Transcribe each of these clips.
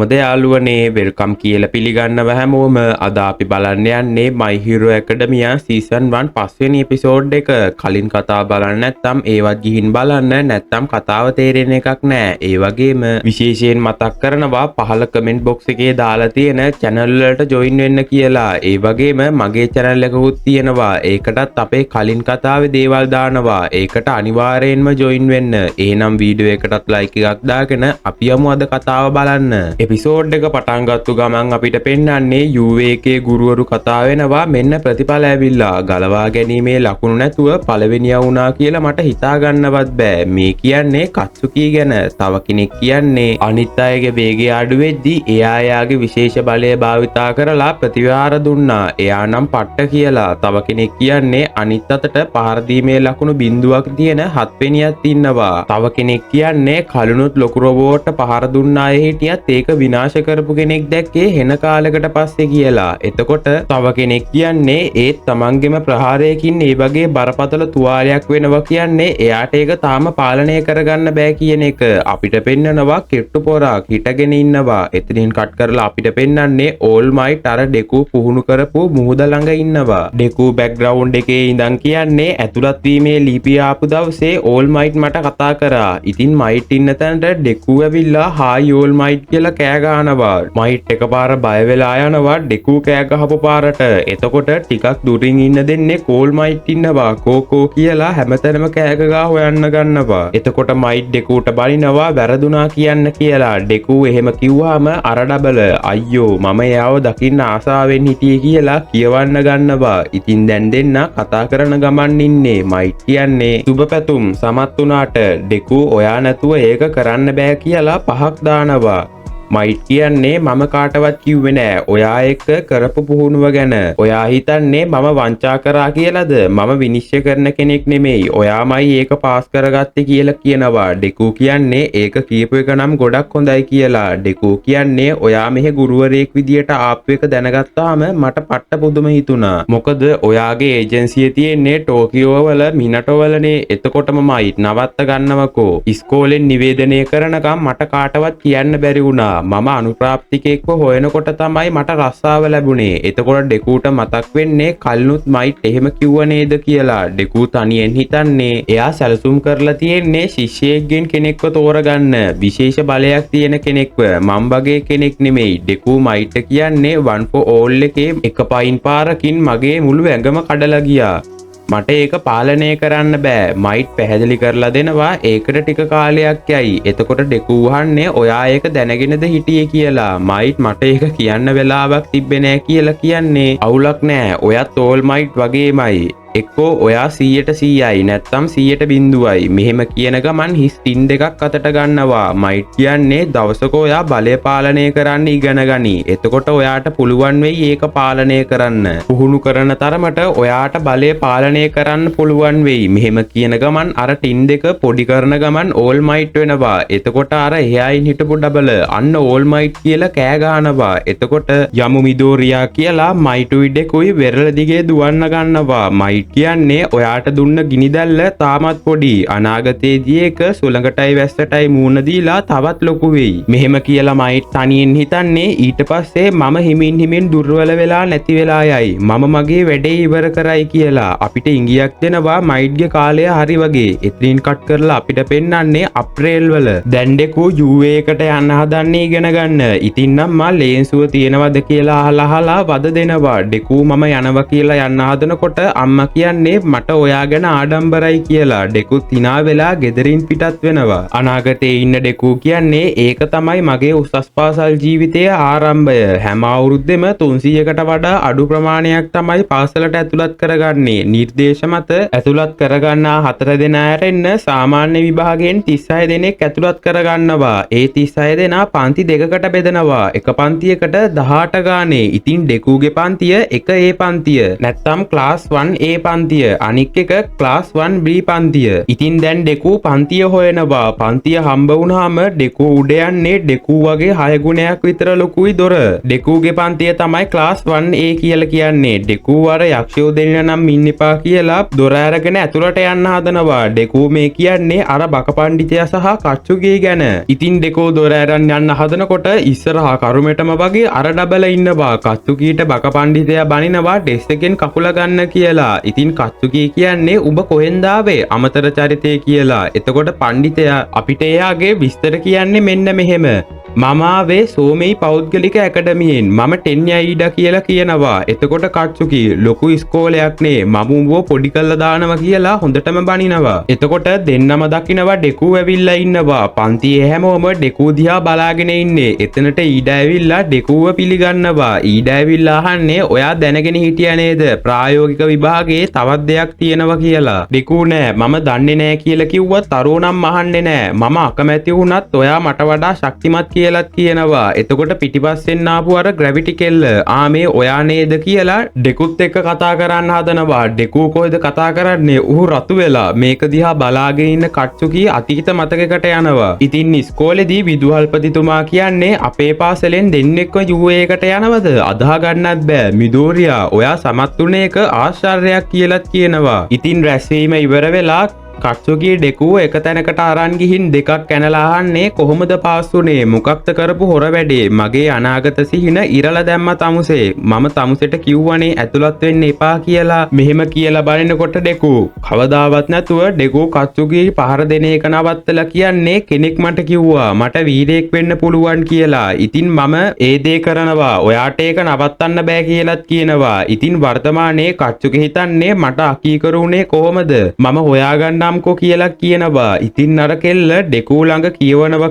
කොහොමද යාළුවනේ වෙල්කම් කියලා පිළිගන්නව හැමෝම. අද අපි බලන්න යන්නේ My Hero Academia Season 1 පස්වෙනි එපිසෝඩ් එක. කලින් කතාව බලන්න නැත්නම් ඒවත් ගිහින් බලන්න, නැත්නම් කතාව තේරෙන එකක් නෑ. ඒ වගේම විශේෂයෙන් මතක් කරනවා පහළ කමෙන්ට් බොක්ස් එකේ දාලා තියෙන channel වලට join වෙන්න කියලා. ඒ වගේම මගේ channel එකකුත් තියෙනවා. ඒකටත් අපේ කලින් කතාවේ දේවල් දානවා. ඒකට අනිවාර්යෙන්ම join වෙන්න. එහෙනම් වීඩියෝ එකටත් like එකක් දාගෙන අපි යමු අද කතාව බලන්න. එපිසෝඩ් එක පටන් ගත්තු ගමන් අපිට පෙන්වන්නේ UA එකේ ගුරුවරු කතා වෙනවා. මෙන්න ප්‍රතිඵල ඇවිල්ලා ගලවා ගැනීමේ ලකුණු නැතුව පළවෙනියා වුණා කියලා මට හිතා ගන්නවත් බෑ. මේ කියන්නේ කත්සුකී ගැන. තව කෙනෙක් කියන්නේ අනිත් අයගේ වේගය අඩු වෙද්දී එයා එයාගේ විශේෂ බලය භාවිතා කරලා ප්‍රතිවාර දුන්නා. එයා නම් පට්ට කියලා. තව කෙනෙක් කියන්නේ අනිත් අතට පහර දීමේ ලකුණු බිඳුවක් තියෙන 7 වෙනියක් ඉන්නවා. තව කෙනෙක් කියන්නේ කලුණුත් ලොකු රොබෝට් පහර දුන්න අය හිටියත් ඒක විනාශ කරපු කෙනෙක් දැක්කේ හෙන කාලයකට පස්සේ කියලා. එතකොට තව කෙනෙක් කියන්නේ ඒත් තමන්ගේම ප්‍රහාරයකින් ඒ වගේ බරපතල තුවාලයක් වෙනවා කියන්නේ එයාට ඒක තාම පාලනය කරගන්න බෑ කියන එක. අපිට පෙන්නනවා කිට්ටු පොරක් හිටගෙන ඉන්නවා. එතනින් කට් කරලා අපිට පෙන්නන්නේ ඕල් මයිට් අර ඩෙකු පුහුණු කරපු මුහුද ළඟ ඉන්නවා. ඩෙකු බෑග්ග්‍රවුන්ඩ් එකේ ඉඳන් කියන්නේ ඇතුළත් වීමේ ලිපිය ආපු දවසේ ඕල් මයිට් මට කතා කරා. ඉතින් මයිට් ඉන්න තැනට ඩෙකු ඇවිල්ලා හායි ඕල් මයිට් කියලා කෑ ගහනවා. මයිට් එකපාර බය වෙලා යනවා ඩෙකු කෑ ගහපු පාරට. එතකොට ටිකක් දුරින් ඉන්න දෙන්නේ කෝල් මයිට් ඉන්නවා. කෝකෝ කියලා හැමතැනම කෑ ගහ හොයන්න ගන්නවා. එතකොට මයිට් ඩෙකුට බලිනවා වැරදුනා කියන්න කියලා. ඩෙකු එහෙම කිව්වාම අර ඩබල අයියෝ මම එයාව දකින්න ආසාවෙන් හිටියේ කියලා කියවන්න ගන්නවා. ඉතින් දැන් දෙන්න කතා කරන ගමන් ඉන්නේ. මයිට් කියන්නේ සුබ පැතුම් සමත් වුණාට ඩෙකු ඔයා නැතුව ඒක කරන්න බෑ කියලා පහක් දානවා. මයිට් කියන්නේ මම කාටවත් කිව්වේ නෑ ඔයා එක්ක කරපු පුහුණුව ගැන. ඔයා හිතන්නේ මම වංචා කරා කියලාද? මම විනිශ්චය කරන කෙනෙක් නෙමෙයි. ඔයාමයි ඒක පාස් කරගත්තේ කියලා කියනවා. ඩෙකු කියන්නේ ඒක කියපු එක නම් ගොඩක් හොඳයි කියලා. ඩෙකු කියන්නේ ඔයා මෙහෙ ගුරුවරයෙක් විදියට ආපු එක දැනගත්තාම මට පට්ට පුදුම හිතුණා. මොකද ඔයාගේ ඒජන්සිය තියෙන්නේ ටෝකියෝ වල මිනටෝ වලනේ. එතකොටම මයිට් නවත්ත ගන්නවකෝ. ඉස්කෝලෙන් නිවේදනය කරනකම් මට කාටවත් කියන්න බැරි වුණා. මම අනුප්‍රාප්තිකෙක්ව හොයනකොට තමයි මට රස්සාව ලැබුණේ. එතකොට ඩෙකුට මතක් වෙන්නේ කල්නුත් මයිට් එහෙම කිව්ව නේද කියලා. ඩෙකු තනියෙන් හිතන්නේ එයා සැලසුම් කරලා තියෙන්නේ ශිෂ්‍යයෙක්ගෙන් කෙනෙක්ව තෝරගන්න. විශේෂ බලයක් තියෙන කෙනෙක්ව. මම වගේ කෙනෙක් නෙමෙයි. ඩෙකු මයිට් කියන්නේ one for all එකේ එක පයින් පාරකින් මගේ මුළු ඇඟම කඩලා ගියා. මට ඒක පාලනය කරන්න බෑ. මයිට් පැහැදිලි කරලා දෙනවා ඒකට ටික කාලයක් යයි. එතකොට ඩෙකු වහන්නේ ඔයා ඒක දැනගෙනද හිටියේ කියලා. මයිට් මට ඒක කියන්න වෙලාවක් තිබ්බේ නෑ කියලා කියන්නේ අවුලක් නෑ. ඔයත් ඕල් මයිට් වගේමයි. එක්කෝ ඔයා 100%යි නැත්නම් 100%යි. මෙහෙම කියන ගමන් හිස් ටින් දෙකක් අතට ගන්නවා. මයිට් කියන්නේ දවසක ඔයා බලය පාලනය කරන්න ඉගෙන ගනි. එතකොට ඔයාට පුළුවන් වෙයි ඒක පාලනය කරන්න. පුහුණු කරන තරමට ඔයාට බලය පාලනය කරන්න පුළුවන් වෙයි. මෙහෙම කියන ගමන් අර ටින් දෙක පොඩි කරන ගමන් ඕල් මයිට් වෙනවා. එතකොට අර එහායින් හිටපු ඩබල අන්න ඕල් මයිට් කියලා කෑ ගහනවා. එතකොට යමු මිදෝරියා කියලා මයිටුයි ඩෙකුයි වෙරළ දිගේ දුවන්න ගන්නවා. මයිට් කියන්නේ ඔයාට දුන්න ගිනිදැල්ල තාමත් පොඩි. අනාගතයේදී ඒක සුළඟටයි වැස්සටයි මූණ දීලා තවත් ලොකු වෙයි. මෙහෙම කියලා මයිට් තනියෙන් හිතන්නේ ඊට පස්සේ මම හිමින් හිමින් දුර්වල වෙලා නැති වෙලා යයි. මම මගේ වැඩේ ඉවර කරයි කියලා. අපිට ඉඟියක් දෙනවා මයිට්ගේ කාලය හරි වගේ. එතනින් කට් කරලා අපිට පෙන්වන්නේ අප්‍රේල් වල. දැන් ඩෙකු UA එකට යන්න හදන්නේ ඉගෙන ගන්න. ඉතින් නම් මා ලේන්සුව තියෙනවද කියලා අහලා වද දෙනවා. ඩෙකු මම යනවා කියලා යන්න හදනකොට අම්මා කියන්නේ මට ඔයා ගැන ආඩම්බරයි කියලා. ඩෙකුත් hina වෙලා ගෙදරින් පිටත් වෙනවා. අනාගතේ ඉන්න ඩෙකු කියන්නේ ඒක තමයි මගේ උසස් පාසල් ජීවිතයේ ආරම්භය. හැම අවුරුද්දෙම 300කට වඩා අඩු ප්‍රමාණයක් තමයි පාසලට ඇතුළත් කරගන්නේ. නිර්දේශ මත ඇතුළත් කරගන්නා 4 දෙනාට එන්න සාමාන්‍ය විභාගයෙන් 36 දෙනෙක් ඇතුළත් කරගන්නවා. ඒ 36 දෙනා පන්ති දෙකකට බෙදනවා. එක පන්තියකට 18 ගානේ. ඉතින් ඩෙකුගේ පන්තිය එක ඒ පන්තිය. නැත්තම් ක්ලාස් 1A A පන්තිය, අනික් එක ක්ලාස් 1B පන්තිය. ඉතින් දැන් ඩෙකු පන්තිය හොයනවා. පන්තිය හම්බ වුණාම ඩෙකු උඩ යන්නේ ඩෙකු වගේ 6 ගුණයක් විතර ලොකුයි දොර. ඩෙකුගේ පන්තිය තමයි ක්ලාස් 1A කියලා කියන්නේ. ඩෙකු අර යක්ෂයෝ දෙන්න නම් ඉන්න එපා කියලා දොර අරගෙන ඇතුළට යන්න හදනවා. ඩෙකු මේ කියන්නේ අර බක පණ්ඩිතයා සහ කච්චුගේ ගැන. ඉතින් ඩෙකෝ දොර අරන් යන්න හදනකොට ඉස්සරහා කරුමෙටම වගේ අර ඩබල ඉන්නවා. කච්චුකීට බක පණ්ඩිතයා බනිනවා ඩෙස් එකෙන් කකුල ගන්න කියලා. ඉතින් කච්චුකී කියන්නේ උඹ කොහෙන්ද ආවේ අමතර චරිතය කියලා. එතකොට පණ්ඩිතයා අපිට එයාගේ විස්තර කියන්නේ මෙන්න මෙහෙම. මම ආවේ සෝමෙයි පෞද්ගලික ඇකඩමියෙන්. මම ටෙන්යා ඊඩා කියලා කියනවා. එතකොට කච්චුකි ලොකු ඉස්කෝලයක් නේ. මම උඹව පොඩි කරලා දානවා කියලා හොඳටම බනිනවා. එතකොට දෙන්නම දකිනවා ඩෙකු ඇවිල්ලා ඉන්නවා. පන්තියේ හැමෝම ඩෙකු දිහා බලාගෙන ඉන්නේ. එතනට ඊඩා ඇවිල්ලා ඩෙකුව පිළිගන්නවා. ඊඩා ඇවිල්ලා අහන්නේ ඔයා දැනගෙන හිටියා නේද ප්‍රායෝගික විභාගයේ තවත් දෙයක් තියෙනවා කියලා. ඩෙකු නෑ මම දන්නේ නෑ කියලා කිව්වත් තරුණම් අහන්නේ නෑ. මම අකමැති වුණත් ඔයා මට වඩා ශක්තිමත් කියලාත් කියනවා. එතකොට පිටිපස්සෙන් ආපු අර ග්‍රැවිටි කෙල්ල මේ ඔයා නේද කියලා ඩෙකුත් එක්ක කතා කරන්න හදනවා. ඩෙකු කොහෙද කතා කරන්නේ? ඌ රතු වෙලා මේක දිහා බලාගෙන ඉන්න කච්චුකී අතීත මතකයකට යනවා. ඉතින් ඉස්කෝලේදී විදුහල්පතිතුමා කියන්නේ අපේ පාසලෙන් දෙන්නෙක්ව UA එකට යනවද? අදා ගන්නත් බෑ. මිදෝරියා ඔයා සමත් වුණේ එක ආශ්චර්යයක් කියලාත් කියනවා. ඉතින් රැස්වීම ඉවර වෙලා කච්චුකී ඩෙකුව එක තැනකට අරන් ගිහින් දෙකක් කැනලා අහන්නේ කොහොමද පාස් වුනේ? මොකක්ද කරපු හොර වැඩේ? මගේ අනාගත සිහින ඉරලා දැම්ම තමුසේ. මම තමුසෙට කිව්වනේ ඇතුළත් වෙන්න එපා කියලා. මෙහෙම කියලා බලනකොට ඩෙකු කවදාවත් නැතුව ඩෙකු කච්චුකී පහර දෙන එක නවත්තලා කියන්නේ කෙනෙක් මට කිව්වා මට වීරයෙක් වෙන්න පුළුවන් කියලා. ඉතින් මම ඒ දේ කරනවා. ඔයාට ඒක නවත්තන්න බෑ කියලාත් කියනවා. ඉතින් වර්තමානයේ කච්චුකී හිතන්නේ මට අකීකරුනේ කොහොමද? මම හොයාගන්න ම්කෝ කියලා කියනවා. ඉතින් අර කෙල්ල ඩෙකු ළඟ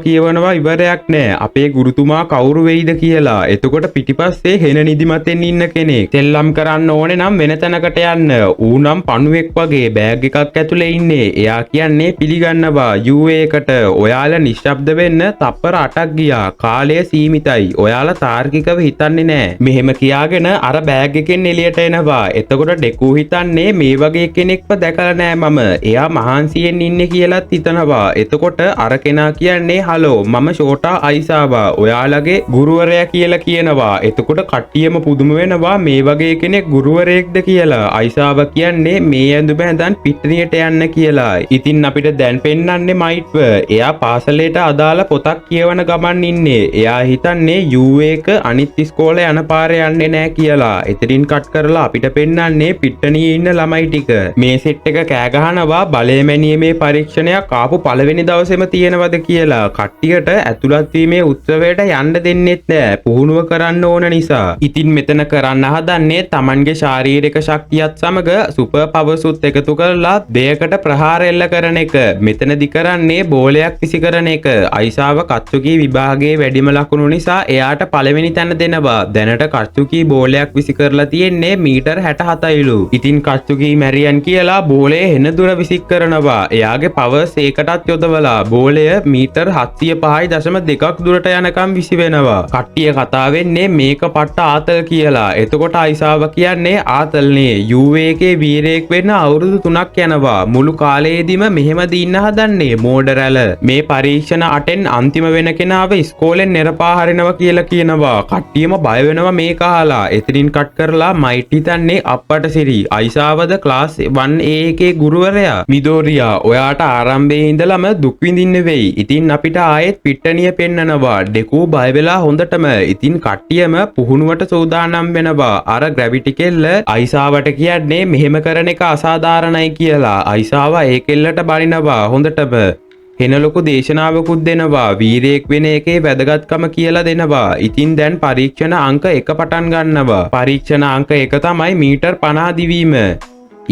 කියවනවා ඉවරයක් නෑ. අපේ ගුරුතුමා කවුරු වෙයිද කියලා. එතකොට පිටිපස්සේ හෙන නිදිමතෙන් ඉන්න කෙනෙක් තෙල්ලම් කරන්න ඕනේ නම් වෙන තැනකට යන්න. ඌ නම් පණුවෙක් වගේ බෑග් එකක් ඇතුලේ ඉන්නේ. එයා කියන්නේ පිළිගන්නවා UA එකට. ඔයාලා නිශ්ශබ්ද වෙන්න තප්පර 8ක් ගියා. කාලය සීමිතයි. ඔයාලා තාර්කිකව හිතන්නේ නෑ. මෙහෙම කියාගෙන අර බෑග් එකෙන් එළියට එනවා. එතකොට ඩෙකු හිතන්නේ මේ වගේ කෙනෙක්ව දැකලා නෑ මම. එයා මහන්සියෙන් ඉන්නේ කියලාත් හිතනවා. එතකොට අර කෙනා කියන්නේ හලෝ මම ෂෝටා අයිසාවා ඔයාලගේ ගුරුවරයා කියලා කියනවා. එතකොට කට්ටියම පුදුම වෙනවා මේ වගේ කෙනෙක් ගුරුවරයෙක්ද කියලා. අයිසාව කියන්නේ මේ ඇඳුම ඇඳන් පිට්ටනියට යන්න කියලා. ඉතින් අපිට දැන් පෙන්වන්නේ මයිට්ව. එයා පාසලේට අදාළ පොතක් කියවන ගමන් ඉන්නේ. එයා හිතන්නේ UA එක අනිත් ඉස්කෝලේ යන පාරේ යන්නේ නෑ කියලා. එතනින් කට් කරලා අපිට පෙන්වන්නේ පිට්ටනියේ ඉන්න ළමයි ටික. මේ සෙට් එක කෑ ගහනවා බලය මැනීමේ පරීක්ෂණයක් ආපු පළවෙනි දවසේම තියෙනවද කියලා. කට්ටියට ඇතුළත් වීමේ උත්සවයට යන්න දෙන්නෙත් නෑ පුහුණුව කරන්න ඕන නිසා. ඉතින් මෙතන කරන්න හදන්නේ Tamanගේ ශාරීරික ශක්තියත් සමග සුපර් පවර්සුත් එකතු කරලා දෙයකට ප්‍රහාර එල්ල කරන එක. මෙතනදි කරන්නේ බෝලයක් විසි කරන එක. අයිසාව කච්චුකී විභාගයේ වැඩිම ලකුණු නිසා එයාට පළවෙනි තැන දෙනවා. දැනට කච්චුකී බෝලයක් විසි කරලා තියෙන්නේ මීටර් 67යිලු. ඉතින් කච්චුකී මැරියන් කියලා බෝලේ හෙන දුර විසි කරනවා. එයාගේ පවර්ස් ඒකටත් යොදවලා බෝලය මීටර් 705.2ක් දුරට යනකම් විසි වෙනවා. කට්ටිය කතා වෙන්නේ මේක පට්ට ආතල් කියලා. එතකොට අයිසාව කියන්නේ ආතල්නේ UA එකේ වීරයෙක් වෙන්න අවුරුදු 3ක් යනවා. මුළු කාලයේදීම මෙහෙම දින්න හදන්නේ මෝඩරැල. මේ පරීක්ෂණ 8න් අන්තිම වෙන කෙනාව ඉස්කෝලෙන් නෙරපා හරිනවා කියලා කියනවා. කට්ටියම බය වෙනවා මේක අහලා. එතනින් කට් කරලා මයිට් හිතන්නේ අප්පට සිරි. අයිසාවද ක්ලාස් 1A එකේ ගුරුවරයා. මිදෝරියා ඔයාට ආරම්භයේ ඉඳලම දුක් විඳින්න වෙයි. ඉතින් අපිට ආයෙත් පිට්ටනිය පෙන්නනවා. ඩෙකු බය වෙලා හොඳටම. ඉතින් කට්ටියම පුහුණුවට සූදානම් වෙනවා. අර ග්‍රැවිටි කෙල්ල අයිසාවට කියන්නේ මෙහෙම කරන එක අසාධාරණයි කියලා. අයිසාව ඒ කෙල්ලට බනිනවා හොඳටම. හෙන ලොකු දේශනාවකුත් දෙනවා. වීරයෙක් වෙන එකේ වැදගත්කම කියලා දෙනවා. ඉතින් දැන් පරීක්ෂණ අංක 1 පටන් ගන්නවා. පරීක්ෂණ අංක 1 තමයි මීටර් 50 දිවීම.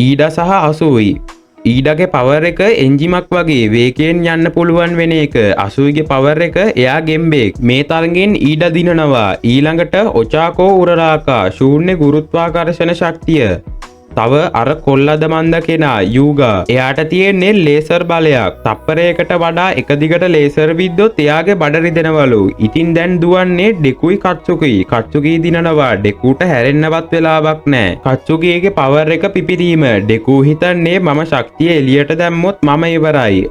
ඊඩා සහ 80යි. ඊඩගේ පවර් එක එන්ජිමක් වගේ වේගයෙන් යන්න පුළුවන් වෙන එක. 80ගේ පවර් එක එයා ගෙම්බෙක්. මේ තරගෙන් ඊඩ දිනනවා. ඊළඟට ඔචාකෝ උරරාකා ශූන්‍ය ගුරුත්වාකර්ෂණ ශක්තිය. තව අර කොල්ලද මන්ද කෙනා යූගා එයාට තියෙන්නේ ලේසර් බලයක්. තප්පරයකට වඩා එක දිගට ලේසර් විද්දොත් එයාගේ බඩ රිදෙනවලු. ඉතින් දැන් දුවන්නේ ඩෙකුයි කට්සුකුයි. කට්සුකී දිනනවා ඩෙකුට හැරෙන්නවත් වෙලාවක් නැහැ. කට්සුකීගේ පවර් එක පිපිරීම. ඩෙකු හිතන්නේ මම ශක්තිය එළියට දැම්මොත් මම ඉවරයි.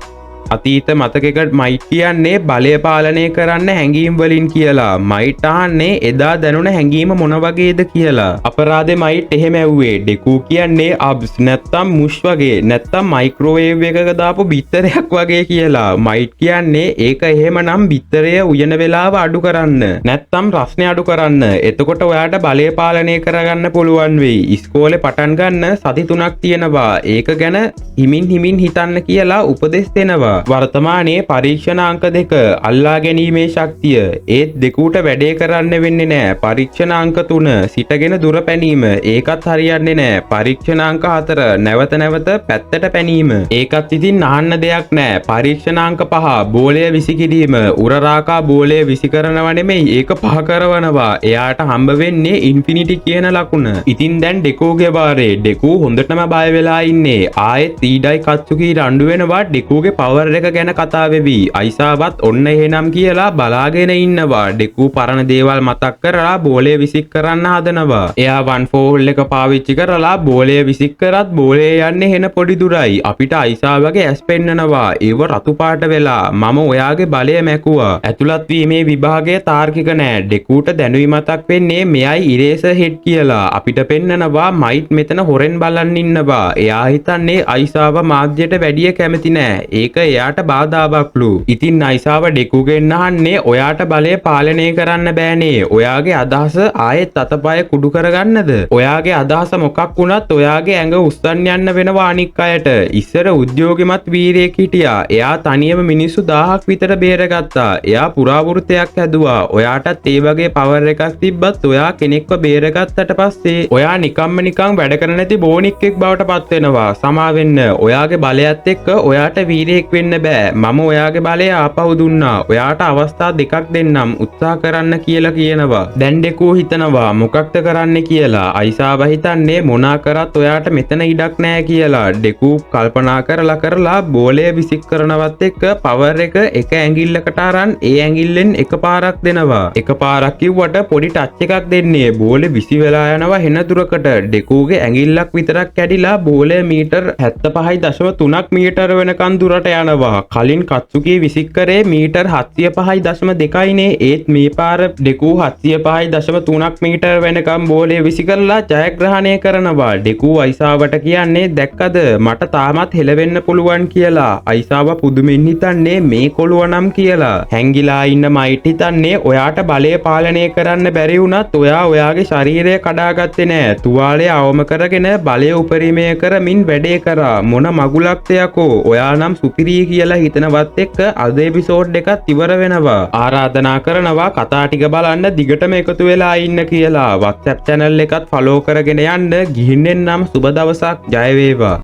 අතීත මතකයකට මයිට් කියන්නේ බලය පාලනය කරන්න හැඟීම් වලින් කියලා. මයිට් අහන්නේ එදා දැනුණ හැඟීම මොන වගේද කියලා. අපරාධේ මයිට් එහෙම ඇව්වේ. ඩෙකු කියන්නේ අබ්ස් නැත්තම් මුෂ් වගේ නැත්තම් මයික්‍රෝවේව් එකක දාපු බිත්තරයක් වගේ කියලා. මයිට් කියන්නේ ඒක එහෙමනම් බිත්තරය උයන වෙලාව අඩු කරන්න නැත්තම් රස්නේ අඩු කරන්න. එතකොට ඔයාට බලය පාලනය කරගන්න පුළුවන් වෙයි. ඉස්කෝලේ පටන් ගන්න සති 3ක් තියෙනවා. ඒක ගැන හිමින් හිතන්න කියලා උපදෙස් දෙනවා. වර්තමානයේ පරීක්ෂණ අංක 2 අල්ලා ගැනීමේ ශක්තිය. ඒත් දෙකුට වැඩේ කරන්න වෙන්නේ නෑ. පරීක්ෂණ අංක 3 සිටගෙන දුර පැනීම. ඒකත් හරියන්නේ නෑ. පරීක්ෂණ අංක 4 නැවත පැත්තට පැනීම. ඒකත් ඉතින් අහන්න දෙයක් නෑ. පරීක්ෂණ අංක 5 බෝලය විසි කිරීම. උරරාකා බෝලය විසි කරනව නෙමෙයි ඒක පහ කරවනවා. එයාට හම්බ වෙන්නේ ඉන්ෆිනිටි කියන ලකුණ. ඉතින් දැන් ඩෙකෝගේ වාරේ. ඩෙකෝ හොඳටම බය වෙලා ඉන්නේ. ආයෙත් ඊඩයි කත්සුකී රණ්ඩු වෙනවා ඩෙකෝගේ පවර් එක ගැන කතා වෙවි. අයිසාවත් ඔන්න එහෙනම් කියලා බලාගෙන ඉන්නවා. ඩෙකු පරණ දේවල් මතක් කරලා බෝලය විසික් කරන්න හදනවා. එයා 1-4 හෝල් එක පාවිච්චි කරලා බෝලය විසික් කරත් බෝලය යන්නේ හෙන පොඩි දුරයි. අපිට අයිසාවගේ ඇස් පෙන්නනවා. ඒව රතු පාට වෙලා මම ඔයාගේ බලය මැකුවා. ඇතුළත් වීමේ විභාගය තාර්කික නෑ. ඩෙකුට දැනුයි මතක් වෙන්නේ මෙයයි ඉරේසර් හෙඩ් කියලා. අපිට පෙන්නනවා මයිට් මෙතන හොරෙන් බලන් ඉන්නවා. එයා හිතන්නේ අයිසාව මාධ්‍යයට වැඩිය කැමති නෑ. ඒක එයාට බාධාවක්ලු. ඉතින් අයිසාව ඩෙකුගෙන් අහන්නේ ඔයාට බලය පාලනය කරන්න බෑනේ. ඔයාගේ අදහස ආයෙත් අතපය කුඩු කරගන්නද? ඔයාගේ අදහස මොකක් වුණත් ඔයාගේ ඇඟ උස්සන්න යන්න වෙනවා අනික් අයට. ඉස්සර උද්‍යෝගිමත් වීරයෙක් හිටියා. එයා තනියම මිනිස්සු 1000ක් විතර බේරගත්තා. එයා පුරාවෘත්තයක් හැදුවා. ඔයාටත් ඒ වගේ පවර් එකක් තිබ්බත් ඔයා කෙනෙක්ව බේරගත්තට පස්සේ ඔයා නිකන් වැඩ කරන නැති බෝනික්ෙක් බවට පත් වෙනවා. සමා වෙන්න. ඔයාගේ බලයත් එක්ක ඔයාට වීරයෙක් වෙන්න බෑ. මම ඔයාගේ බලය ආපහු දුන්නා. ඔයාට අවස්ථා දෙකක් දෙන්නම්. උත්සාහ කරන්න කියලා කියනවා. දැන් ඩෙකු හිතනවා මොකක්ද කරන්න කියලා. අයිසාව හිතන්නේ මොනා කරත් ඔයාට මෙතන ඉඩක් නෑ කියලා. ඩෙකු කල්පනා කරලා බෝලය විසික් කරනවත් එක්ක පවර් එක ඇඟිල්ලකට අරන් ඒ ඇඟිල්ලෙන් එකපාරක් දෙනවා. එකපාරක් කිව්වට පොඩි ටච් එකක් දෙන්නේ. බෝලේ විසි වෙලා යනවා හෙන දුරකට. ඩෙකුගේ ඇඟිල්ලක් විතරක් කැඩිලා බෝලය මීටර් 75.3ක් මීටර වෙනකන් දුරට යනවා. කලින් කත්සුකී විසික් කරේ මීටර් 705.2නේ. ඒත් මේ පාර ඩෙකු 705.3ක් මීටර වෙනකම් බෝලය විසි කරලා ජයග්‍රහණය කරනවා. ඩෙකු අයිසාවට කියන්නේ දැක්කද මට තාමත් හෙලවෙන්න පුළුවන් කියලා. අයිසාව පුදුමෙන් හිතන්නේ මේ කොළුව නම් කියලා. හැංගිලා ඉන්න මයිට් හිතන්නේ ඔයාට බලය පාලනය කරන්න බැරි වුණත් ඔයා ඔයාගේ ශරීරය කඩාගත්තේ නෑ. තුවාලය අවම කරගෙන බලය උපරිමය කරමින් වැඩේ කරා. මොන මගුලක්ද යකෝ. ඔයා නම් සුපිරි කියලා හිතනවත් එක්ක අද එපිසෝඩ් එකත් ඉවර වෙනවා. ආරාධනා කරනවා කතා ටික බලන්න දිගටම එකතු වෙලා ඉන්න කියලා. WhatsApp channel එකත් follow කරගෙන යන්න. ගිහින් එන්නම්. සුබ දවසක්. ජය වේවා.